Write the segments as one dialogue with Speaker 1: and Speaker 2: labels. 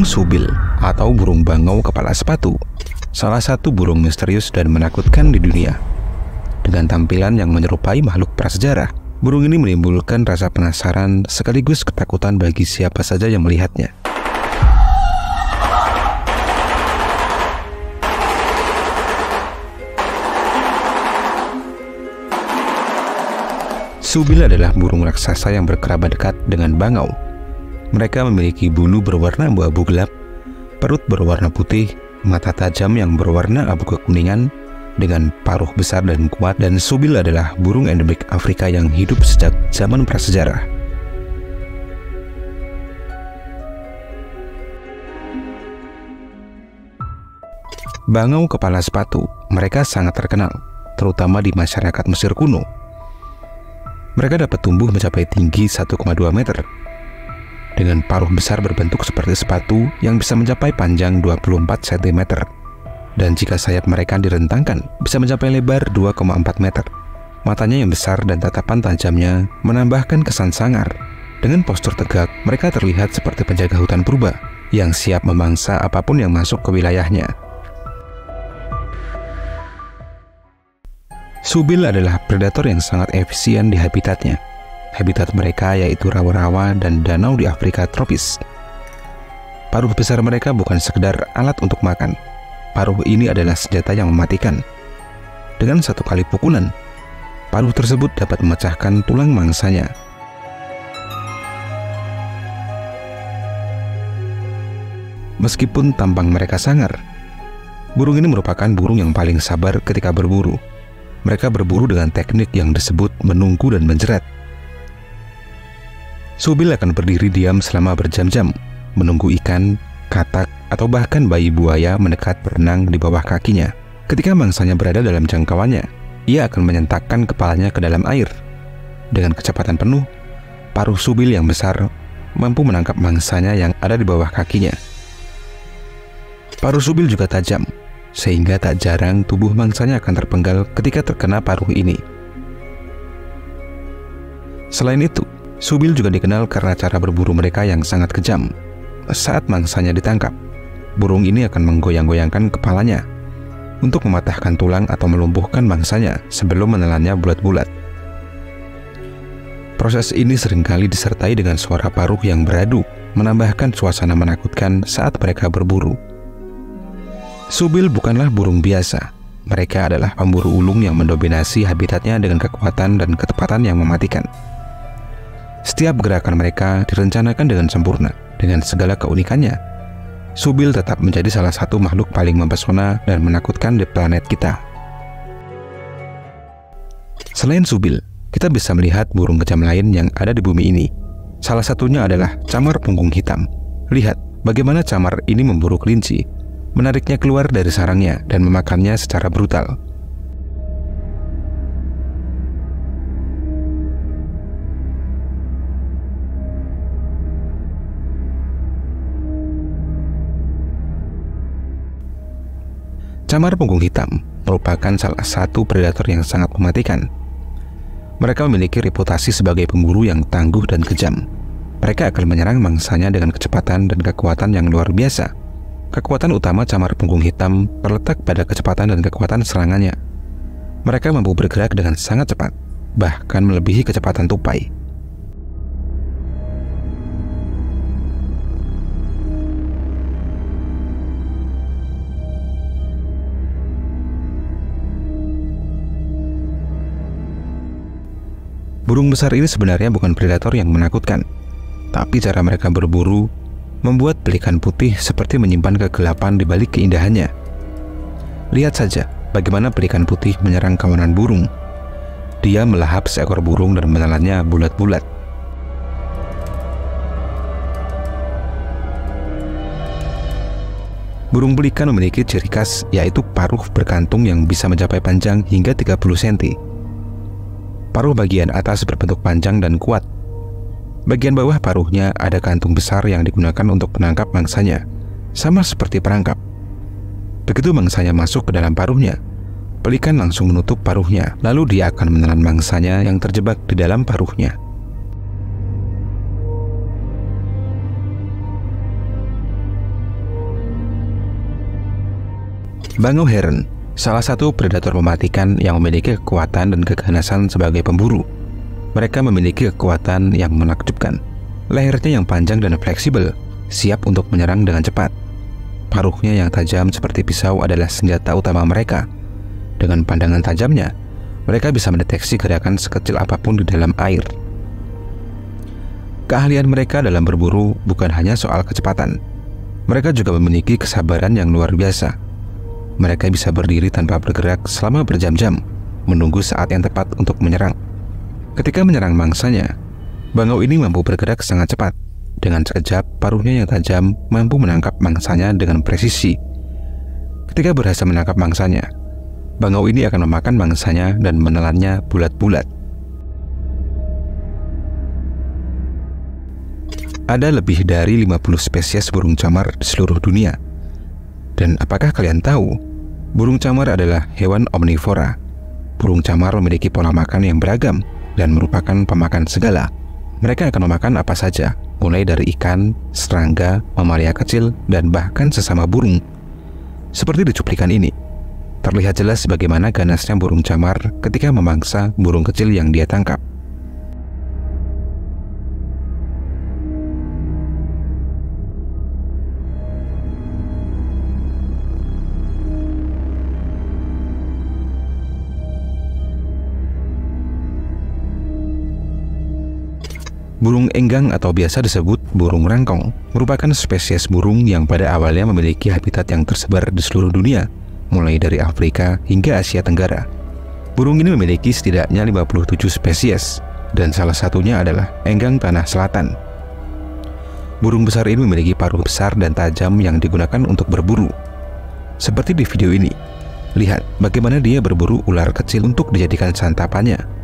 Speaker 1: Burung subil atau burung bangau kepala sepatu, salah satu burung misterius dan menakutkan di dunia. Dengan tampilan yang menyerupai makhluk prasejarah, burung ini menimbulkan rasa penasaran sekaligus ketakutan bagi siapa saja yang melihatnya. Subil adalah burung raksasa yang berkerabat dekat dengan bangau. Mereka memiliki bulu berwarna abu-abu gelap, perut berwarna putih, mata tajam yang berwarna abu kekuningan, dengan paruh besar dan kuat, dan subil adalah burung endemik Afrika yang hidup sejak zaman prasejarah. Bangau kepala sepatu, mereka sangat terkenal, terutama di masyarakat Mesir kuno. Mereka dapat tumbuh mencapai tinggi 1,2 meter, dengan paruh besar berbentuk seperti sepatu yang bisa mencapai panjang 24 cm. Dan jika sayap mereka direntangkan, bisa mencapai lebar 2,4 meter. Matanya yang besar dan tatapan tajamnya menambahkan kesan sangar. Dengan postur tegak, mereka terlihat seperti penjaga hutan purba yang siap memangsa apapun yang masuk ke wilayahnya. Subil adalah predator yang sangat efisien di habitatnya. Habitat mereka yaitu rawa-rawa dan danau di Afrika tropis. Paruh besar mereka bukan sekedar alat untuk makan. Paruh ini adalah senjata yang mematikan. Dengan satu kali pukulan, paruh tersebut dapat memecahkan tulang mangsanya. Meskipun tampang mereka sangar, burung ini merupakan burung yang paling sabar ketika berburu. Mereka berburu dengan teknik yang disebut menunggu dan menjerat. Subil akan berdiri diam selama berjam-jam, menunggu ikan, katak, atau bahkan bayi buaya mendekat berenang di bawah kakinya. Ketika mangsanya berada dalam jangkauannya, ia akan menyentakkan kepalanya ke dalam air. Dengan kecepatan penuh, paruh subil yang besar mampu menangkap mangsanya yang ada di bawah kakinya. Paruh subil juga tajam, sehingga tak jarang tubuh mangsanya akan terpenggal ketika terkena paruh ini. Selain itu, subil juga dikenal karena cara berburu mereka yang sangat kejam. Saat mangsanya ditangkap, burung ini akan menggoyang-goyangkan kepalanya untuk mematahkan tulang atau melumpuhkan mangsanya sebelum menelannya bulat-bulat. Proses ini seringkali disertai dengan suara paruh yang beradu, menambahkan suasana menakutkan saat mereka berburu. Subil bukanlah burung biasa. Mereka adalah pemburu ulung yang mendominasi habitatnya dengan kekuatan dan ketepatan yang mematikan. Setiap gerakan mereka direncanakan dengan sempurna. Dengan segala keunikannya, subil tetap menjadi salah satu makhluk paling mempesona dan menakutkan di planet kita. Selain subil, kita bisa melihat burung kejam lain yang ada di bumi ini. Salah satunya adalah camar punggung hitam. Lihat bagaimana camar ini memburu kelinci, menariknya keluar dari sarangnya dan memakannya secara brutal. Camar punggung hitam merupakan salah satu predator yang sangat mematikan. Mereka memiliki reputasi sebagai pemburu yang tangguh dan kejam. Mereka akan menyerang mangsanya dengan kecepatan dan kekuatan yang luar biasa. Kekuatan utama camar punggung hitam terletak pada kecepatan dan kekuatan serangannya. Mereka mampu bergerak dengan sangat cepat, bahkan melebihi kecepatan tupai. Burung besar ini sebenarnya bukan predator yang menakutkan, tapi cara mereka berburu membuat pelikan putih seperti menyimpan kegelapan di balik keindahannya. Lihat saja bagaimana pelikan putih menyerang kawanan burung. Dia melahap seekor burung dan menelannya bulat-bulat. Burung pelikan memiliki ciri khas, yaitu paruh berkantung yang bisa mencapai panjang hingga 30 cm. Paruh bagian atas berbentuk panjang dan kuat. Bagian bawah paruhnya ada kantung besar yang digunakan untuk menangkap mangsanya, sama seperti perangkap. Begitu mangsanya masuk ke dalam paruhnya, pelikan langsung menutup paruhnya, lalu dia akan menelan mangsanya yang terjebak di dalam paruhnya. Bangau heron, salah satu predator mematikan yang memiliki kekuatan dan keganasan sebagai pemburu. Mereka memiliki kekuatan yang menakjubkan. Lehernya yang panjang dan fleksibel, siap untuk menyerang dengan cepat. Paruhnya yang tajam seperti pisau adalah senjata utama mereka. Dengan pandangan tajamnya, mereka bisa mendeteksi gerakan sekecil apapun di dalam air. Keahlian mereka dalam berburu bukan hanya soal kecepatan. Mereka juga memiliki kesabaran yang luar biasa. Mereka bisa berdiri tanpa bergerak selama berjam-jam, menunggu saat yang tepat untuk menyerang. Ketika menyerang mangsanya, bangau ini mampu bergerak sangat cepat. Dengan sekejap, paruhnya yang tajam mampu menangkap mangsanya dengan presisi. Ketika berhasil menangkap mangsanya, bangau ini akan memakan mangsanya dan menelannya bulat-bulat. Ada lebih dari 50 spesies burung camar di seluruh dunia. Dan apakah kalian tahu, burung camar adalah hewan omnivora. Burung camar memiliki pola makan yang beragam dan merupakan pemakan segala. Mereka akan memakan apa saja, mulai dari ikan, serangga, mamalia kecil, dan bahkan sesama burung. Seperti di cuplikan ini, terlihat jelas bagaimana ganasnya burung camar ketika memangsa burung kecil yang dia tangkap. Burung enggang atau biasa disebut burung rangkong merupakan spesies burung yang pada awalnya memiliki habitat yang tersebar di seluruh dunia, mulai dari Afrika hingga Asia Tenggara. Burung ini memiliki setidaknya 57 spesies, dan salah satunya adalah enggang tanah selatan. Burung besar ini memiliki paruh besar dan tajam yang digunakan untuk berburu. Seperti di video ini, lihat bagaimana dia berburu ular kecil untuk dijadikan santapannya.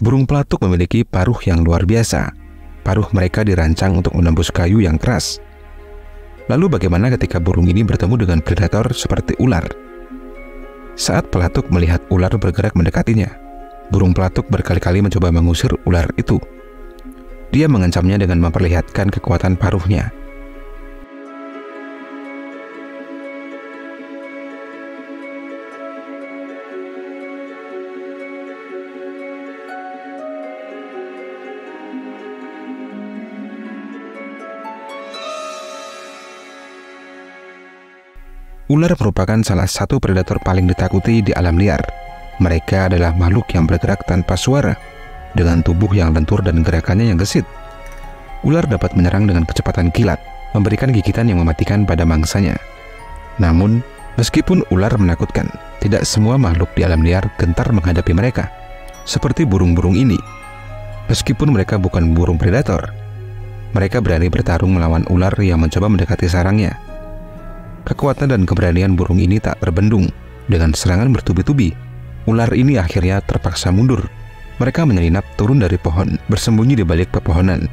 Speaker 1: Burung pelatuk memiliki paruh yang luar biasa. Paruh mereka dirancang untuk menembus kayu yang keras. Lalu bagaimana ketika burung ini bertemu dengan predator seperti ular? Saat pelatuk melihat ular bergerak mendekatinya, burung pelatuk berkali-kali mencoba mengusir ular itu. Dia mengancamnya dengan memperlihatkan kekuatan paruhnya. Ular merupakan salah satu predator paling ditakuti di alam liar. Mereka adalah makhluk yang bergerak tanpa suara, dengan tubuh yang lentur dan gerakannya yang gesit. Ular dapat menyerang dengan kecepatan kilat, memberikan gigitan yang mematikan pada mangsanya. Namun, meskipun ular menakutkan, tidak semua makhluk di alam liar gentar menghadapi mereka. Seperti burung-burung ini. Meskipun mereka bukan burung predator, mereka berani bertarung melawan ular yang mencoba mendekati sarangnya. Kekuatan dan keberanian burung ini tak terbendung. Dengan serangan bertubi-tubi, ular ini akhirnya terpaksa mundur. Mereka menyelinap turun dari pohon, bersembunyi di balik pepohonan.